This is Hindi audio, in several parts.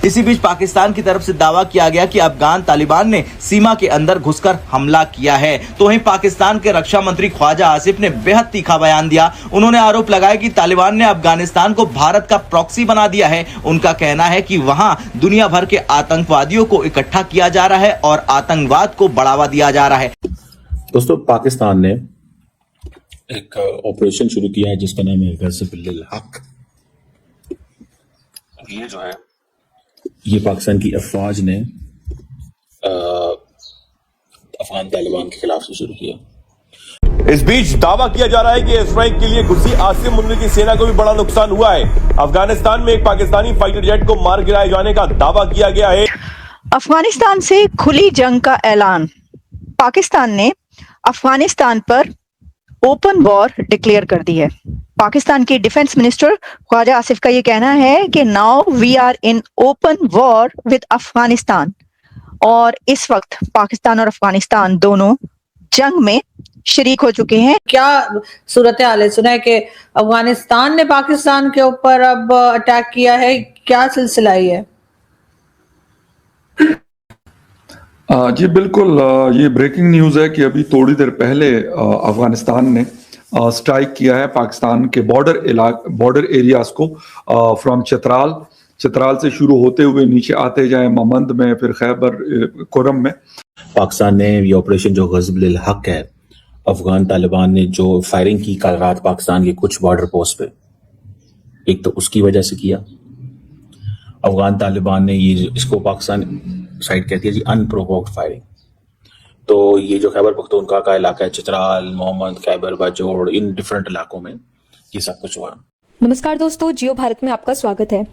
इसी बीच पाकिस्तान की तरफ से दावा किया गया कि अफगान तालिबान ने सीमा के अंदर घुसकर हमला किया है। तो वहीं पाकिस्तान के रक्षा मंत्री ख्वाजा आसिफ ने बेहद तीखा बयान दिया। उन्होंने आरोप लगाया कि तालिबान ने अफगानिस्तान को भारत का प्रॉक्सी बना दिया है। उनका कहना है कि वहां दुनिया भर के आतंकवादियों को इकट्ठा किया जा रहा है और आतंकवाद को बढ़ावा दिया जा रहा है। दोस्तों, पाकिस्तान ने एक ऑपरेशन शुरू किया है जिसका नाम है गज़ब-उल हक। ये जो है, ये पाकिस्तान की अफवाज ने अफगान तालिबान के खिलाफ से शुरू किया। इस बीच दावा किया जा रहा है कि एयर स्ट्राइक के लिए घुसी आसिम मुनव्वर की सेना को भी बड़ा नुकसान हुआ है। अफगानिस्तान में एक पाकिस्तानी फाइटर जेट को मार गिराए जाने का दावा किया गया है। अफगानिस्तान से खुली जंग का ऐलान। पाकिस्तान ने अफगानिस्तान पर ओपन वॉर डिक्लेयर कर दी है। पाकिस्तान के डिफेंस मिनिस्टर ख्वाजा आसिफ का ये कहना है कि now we are in open war with Afghanistan, और इस वक्त पाकिस्तान और अफगानिस्तान दोनों जंग में शरीक हो चुके हैं। क्या सूरत हाल है? सुना है कि अफगानिस्तान ने पाकिस्तान के ऊपर अब अटैक किया है, क्या सिलसिला है? जी बिल्कुल, ये ब्रेकिंग न्यूज़ है कि अभी थोड़ी देर पहले अफगानिस्तान ने स्ट्राइक किया है पाकिस्तान के बॉर्डर एरियाज को, फ्रॉम चित्राल से शुरू होते हुए नीचे आते जाए ममंद में, फिर खैबर खुर्रम में। पाकिस्तान ने ये ऑपरेशन जो गज़ब-उल हक है, अफगान तालिबान ने जो फायरिंग की कल रात पाकिस्तान के कुछ बॉर्डर पोस्ट पे, एक तो उसकी वजह से किया। अफगान तालिबान ने ये इसको पाकिस्तान साइड कहती है जी अनप्रोवोक्ड फायरिंग। तो ये जो खैबर पख्तूनख्वा का इलाका है, चित्राल, मोहम्मद, खैबर बाजोड़, इन डिफरेंट इलाकों में ये सब कुछ हुआ। नमस्कार दोस्तों, जियो भारत में आपका स्वागत है।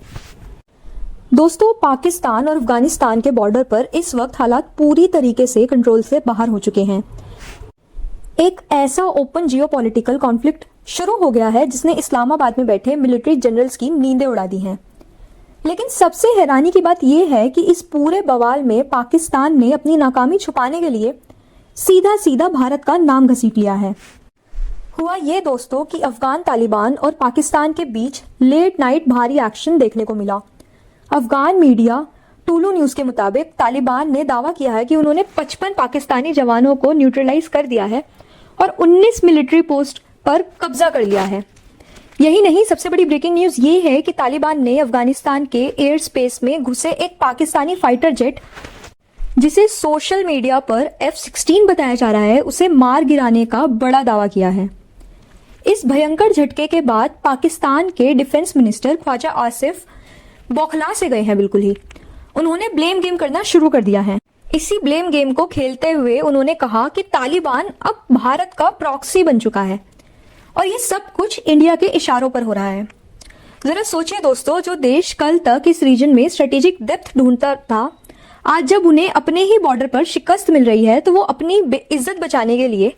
दोस्तों, पाकिस्तान और अफगानिस्तान के बॉर्डर पर इस वक्त हालात पूरी तरीके से कंट्रोल से बाहर हो चुके हैं। एक ऐसा ओपन जियोपॉलिटिकल कॉन्फ्लिक्ट शुरू हो गया है जिसने इस्लामाबाद में बैठे मिलिट्री जनरल्स की नींदें उड़ा दी हैं। लेकिन सबसे हैरानी की बात यह है कि इस पूरे बवाल में पाकिस्तान ने अपनी नाकामी छुपाने के लिए सीधा सीधा भारत का नाम घसीट लिया है। हुआ ये दोस्तों कि अफगान तालिबान और पाकिस्तान के बीच लेट नाइट भारी एक्शन देखने को मिला। अफगान मीडिया टूलू न्यूज के मुताबिक तालिबान ने दावा किया है कि उन्होंने 55 पाकिस्तानी जवानों को न्यूट्रलाइज कर दिया है और 19 मिलिट्री पोस्ट पर कब्जा कर लिया है। यही नहीं, सबसे बड़ी ब्रेकिंग न्यूज ये है कि तालिबान ने अफगानिस्तान के एयर स्पेस में घुसे एक पाकिस्तानी फाइटर जेट, जिसे सोशल मीडिया पर F-16 बताया जा रहा है, उसे मार गिराने का बड़ा दावा किया है। इस भयंकर झटके के बाद पाकिस्तान के डिफेंस मिनिस्टर ख्वाजा आसिफ बौखला से गए हैं बिल्कुल ही। उन्होंने ब्लेम गेम करना शुरू कर दिया है। इसी ब्लेम गेम को खेलते हुए उन्होंने कहा कि तालिबान अब भारत का प्रॉक्सी बन चुका है और ये सब कुछ इंडिया के इशारों पर हो रहा है। जरा सोचिए दोस्तों, जो देश कल तक इस रीजन में स्ट्रेटेजिक डेप्थ ढूंढता था, आज जब उन्हें अपने ही बॉर्डर पर शिकस्त मिल रही है तो वो अपनी इज्जत बचाने के लिए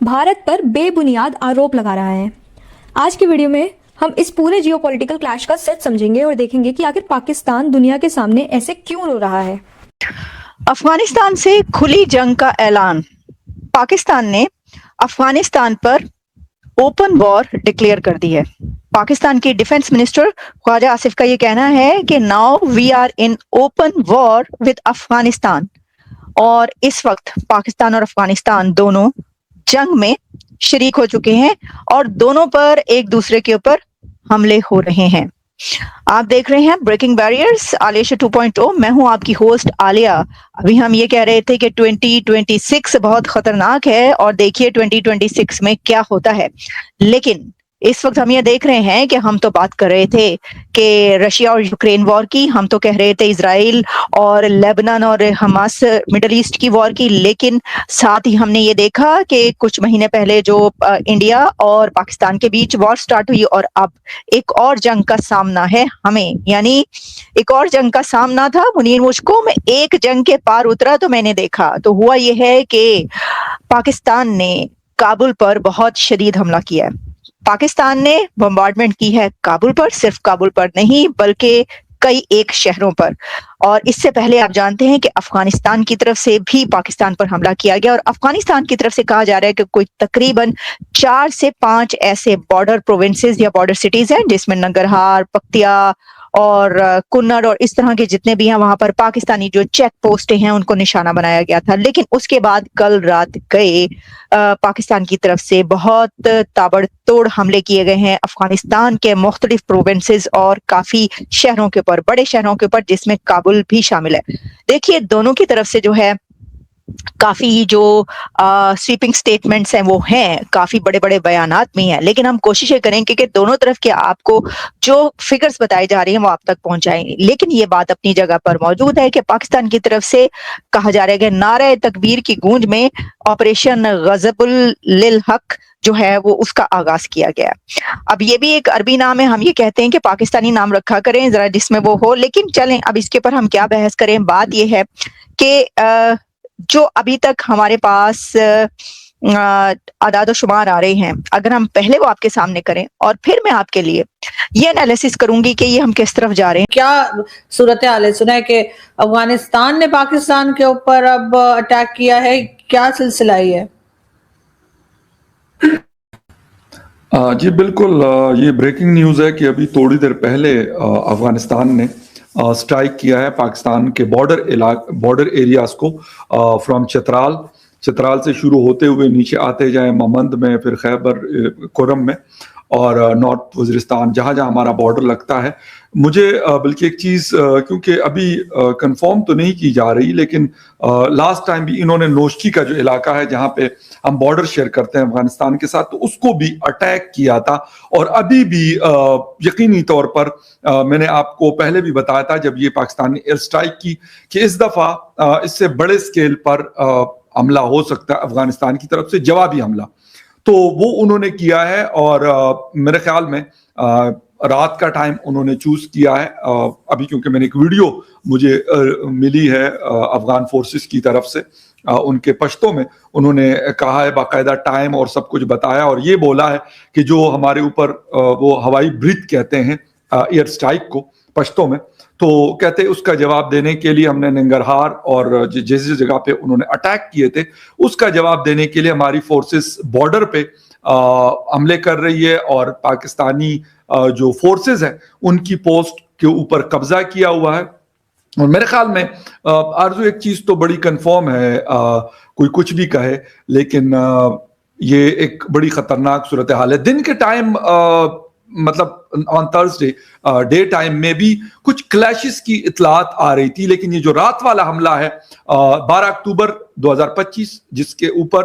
भारत पर बेबुनियाद आरोप लगा रहा है। आज की वीडियो में हम इस पूरे जियोपॉलिटिकल क्लैश का सच समझेंगे और देखेंगे कि आखिर पाकिस्तान दुनिया के सामने ऐसे क्यों रो रहा है। अफगानिस्तान से खुली जंग का ऐलान। पाकिस्तान ने अफगानिस्तान पर ओपन वॉर डिक्लेयर कर दी है। पाकिस्तान के डिफेंस मिनिस्टर ख्वाजा आसिफ का ये कहना है कि now we are in open war with Afghanistan, और इस वक्त पाकिस्तान और अफगानिस्तान दोनों जंग में शरीक हो चुके हैं और दोनों पर एक दूसरे के ऊपर हमले हो रहे हैं। आप देख रहे हैं ब्रेकिंग बैरियर्स आलिया शो 2.0। मैं हूं आपकी होस्ट आलिया। अभी हम ये कह रहे थे कि 2026 बहुत खतरनाक है और देखिए 2026 में क्या होता है। लेकिन इस वक्त हम ये देख रहे हैं कि हम तो बात कर रहे थे कि रशिया और यूक्रेन वॉर की, हम तो कह रहे थे इजराइल और लेबनान और हमास मिडल ईस्ट की वॉर की, लेकिन साथ ही हमने ये देखा कि कुछ महीने पहले जो इंडिया और पाकिस्तान के बीच वॉर स्टार्ट हुई और अब एक और जंग का सामना है हमें, यानी एक और जंग का सामना था मुनीर मुझको। मैं एक जंग के पार उतरा तो मैंने देखा, तो हुआ यह है कि पाकिस्तान ने काबुल पर बहुत शदीद हमला किया है। पाकिस्तान ने बम्बार्डमेंट की है काबुल पर, सिर्फ काबुल पर नहीं बल्कि कई एक शहरों पर। और इससे पहले आप जानते हैं कि अफगानिस्तान की तरफ से भी पाकिस्तान पर हमला किया गया और अफगानिस्तान की तरफ से कहा जा रहा है कि कोई तकरीबन 4 से 5 ऐसे बॉर्डर प्रोविंसेस या बॉर्डर सिटीज हैं जिसमें नंगरहार, पक्तिया और कुन्नड़ और इस तरह के जितने भी हैं वहां पर पाकिस्तानी जो चेक पोस्टें हैं उनको निशाना बनाया गया था। लेकिन उसके बाद कल रात गए पाकिस्तान की तरफ से बहुत ताबड़तोड़ हमले किए गए हैं अफगानिस्तान के मुख्तलिफ प्रोविंसेस और काफी शहरों के ऊपर, बड़े शहरों के ऊपर, जिसमें काबुल भी शामिल है। देखिए दोनों की तरफ से जो है काफी जो स्वीपिंग स्टेटमेंट्स हैं वो हैं, काफी बड़े बड़े बयानात भी हैं, लेकिन हम कोशिश ये करेंगे कि दोनों तरफ के आपको जो फिगर्स बताई जा रही हैं वो आप तक पहुंचाएंगे। लेकिन ये बात अपनी जगह पर मौजूद है कि पाकिस्तान की तरफ से कहा जा रहा है कि नारे तकबीर की गूंज में ऑपरेशन गजबुल लिल हक जो है वो उसका आगाज किया गया। अब ये भी एक अरबी नाम है, हम ये कहते हैं कि पाकिस्तानी नाम रखा करें जरा जिसमें वो हो, लेकिन चलें अब इसके ऊपर हम क्या बहस करें। बात ये है कि जो अभी तक हमारे पास आदाद शुमार आ रहे हैं, अगर हम पहले वो आपके सामने करें और फिर मैं आपके लिए ये एनालिसिस करूंगी कि ये हम किस तरफ जा रहे हैं। क्या सूरत हाल है? सुना है कि अफगानिस्तान ने पाकिस्तान के ऊपर अब अटैक किया है, क्या सिलसिला ही है? जी बिल्कुल, ये ब्रेकिंग न्यूज़ है कि अभी थोड़ी देर पहले अफगानिस्तान ने स्ट्राइक किया है पाकिस्तान के बॉर्डर एरियाज को, फ्रॉम चित्राल से शुरू होते हुए नीचे आते जाए ममंद में, फिर खैबर खुर्रम में और नॉर्थ वज़ीरिस्तान, जहाँ जहाँ हमारा बॉर्डर लगता है। मुझे बल्कि एक चीज़, क्योंकि अभी कंफर्म तो नहीं की जा रही, लेकिन लास्ट टाइम भी इन्होंने नोशकी का जो इलाका है जहाँ पे हम बॉर्डर शेयर करते हैं अफगानिस्तान के साथ, तो उसको भी अटैक किया था। और अभी भी यकीनी तौर पर मैंने आपको पहले भी बताया था जब ये पाकिस्तान ने एयर स्ट्राइक की कि इस दफ़ा इससे बड़े स्केल पर हमला हो सकता है अफगानिस्तान की तरफ से, जवाबी हमला, तो वो उन्होंने किया है। और मेरे ख्याल में रात का टाइम उन्होंने चूज किया है अभी, क्योंकि मैंने एक वीडियो मुझे मिली है अफगान फोर्सेस की तरफ से, उनके पश्तों में उन्होंने कहा है, बाकायदा टाइम और सब कुछ बताया, और ये बोला है कि जो हमारे ऊपर वो हवाई ब्रीथ कहते हैं एयर स्ट्राइक को पश्तों में, तो कहते हैं उसका जवाब देने के लिए हमने नंगरहार और जिस जगह पे उन्होंने अटैक किए थे उसका जवाब देने के लिए हमारी फोर्सेस बॉर्डर पे हमले कर रही है, और पाकिस्तानी जो फोर्सेस हैं उनकी पोस्ट के ऊपर कब्जा किया हुआ है। और मेरे ख्याल में आरजू एक चीज तो बड़ी कंफर्म है, कोई कुछ भी कहे, लेकिन ये एक बड़ी खतरनाक सूरत हाल है। दिन के टाइम मतलब ऑन थर्सडे डे टाइम में भी कुछ क्लैशेस की इतलात आ रही थी, लेकिन ये जो रात वाला हमला है 12 अक्टूबर 2025, जिसके ऊपर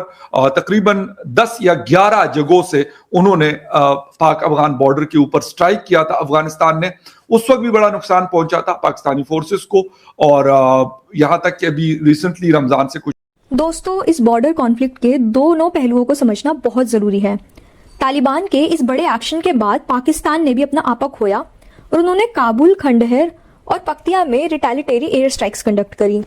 तकरीबन 10 या 11 जगहों से उन्होंने पाक अफगान बॉर्डर के ऊपर स्ट्राइक किया था अफगानिस्तान ने, उस वक्त भी बड़ा नुकसान पहुंचा था पाकिस्तानी फोर्सेस को, और यहां तक कि अभी रिसेंटली रमजान से कुछ। दोस्तों, इस बॉर्डर कॉन्फ्लिक्ट के दोनों पहलुओं को समझना बहुत जरूरी है। तालिबान के इस बड़े एक्शन के बाद पाकिस्तान ने भी अपना आपा खोया और उन्होंने काबुल, खंडहर और पख्तिया में रिटेलिटरी एयर स्ट्राइक्स कंडक्ट करी।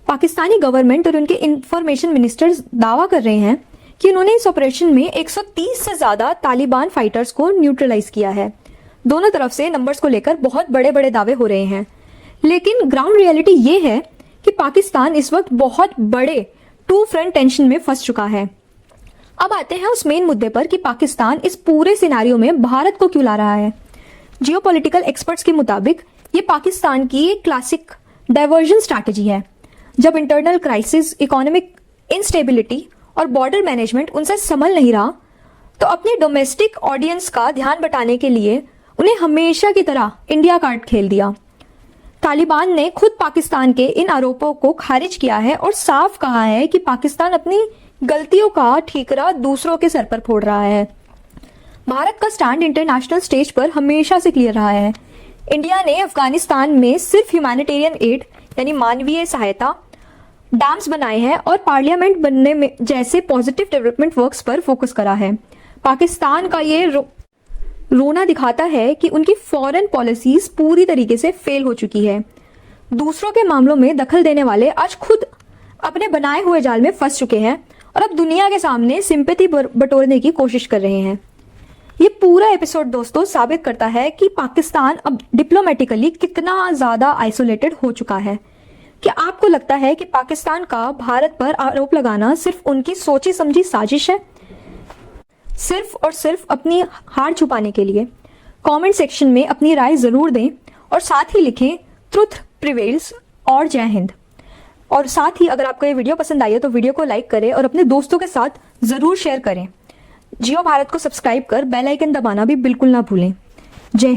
पाकिस्तानी गवर्नमेंट और उनके इंफॉर्मेशन मिनिस्टर्स दावा कर रहे हैं कि उन्होंने इस ऑपरेशन में 130 से ज्यादा तालिबान फाइटर्स को न्यूट्रलाइज किया है। दोनों तरफ से नंबर्स को लेकर बहुत बड़े बड़े दावे हो रहे हैं, लेकिन ग्राउंड रियलिटी ये है कि पाकिस्तान इस वक्त बहुत बड़े टू फ्रंट टेंशन में फंस चुका है। अब आते हैं उस मेन मुद्दे पर कि पाकिस्तान इस पूरे सिनारियो में भारत को क्यों ला रहा है। जियोपॉलिटिकल एक्सपर्ट्स के मुताबिक ये पाकिस्तान की एक क्लासिक डाइवर्जन स्ट्रैटेजी है। जब इंटरनल क्राइसिस, इकोनॉमिक इंस्टेबिलिटी और बॉर्डर मैनेजमेंट उनसे संभल नहीं रहा, तो अपने डोमेस्टिक ऑडियंस का ध्यान बटाने के लिए उन्हें हमेशा की तरह इंडिया कार्ड खेल दिया। तालिबान ने खुद पाकिस्तान के इन आरोपों को खारिज किया है और साफ कहा है कि पाकिस्तान अपनी गलतियों का ठीकरा दूसरों के सर पर फोड़ रहा है। भारत का स्टैंड इंटरनेशनल स्टेज पर हमेशा से क्लियर रहा है। इंडिया ने अफगानिस्तान में सिर्फ ह्यूमैनिटेरियन एड यानी मानवीय सहायता, डैम्स बनाए हैं और पार्लियामेंट बनने में जैसे पॉजिटिव डेवलपमेंट वर्क्स पर फोकस करा है। पाकिस्तान का ये रोना दिखाता है कि उनकी फॉरेन पॉलिसीज पूरी तरीके से फेल हो चुकी है। दूसरों के मामलों में दखल देने वाले आज खुद अपने बनाए हुए जाल में फंस चुके हैं और अब दुनिया के सामने सिंपैथी बटोरने की कोशिश कर रहे हैं। ये पूरा एपिसोड दोस्तों साबित करता है कि पाकिस्तान अब डिप्लोमेटिकली कितना ज्यादा आइसोलेटेड हो चुका है। क्या आपको लगता है कि पाकिस्तान का भारत पर आरोप लगाना सिर्फ उनकी सोची समझी साजिश है, सिर्फ और सिर्फ अपनी हार छुपाने के लिए? कमेंट सेक्शन में अपनी राय जरूर दें और साथ ही लिखें ट्रुथ प्रिवेल्स और जय हिंद। और साथ ही अगर आपको ये वीडियो पसंद आई है तो वीडियो को लाइक करें और अपने दोस्तों के साथ ज़रूर शेयर करें। जियो भारत को सब्सक्राइब कर बेल आइकन दबाना भी बिल्कुल ना भूलें। जय हिंद।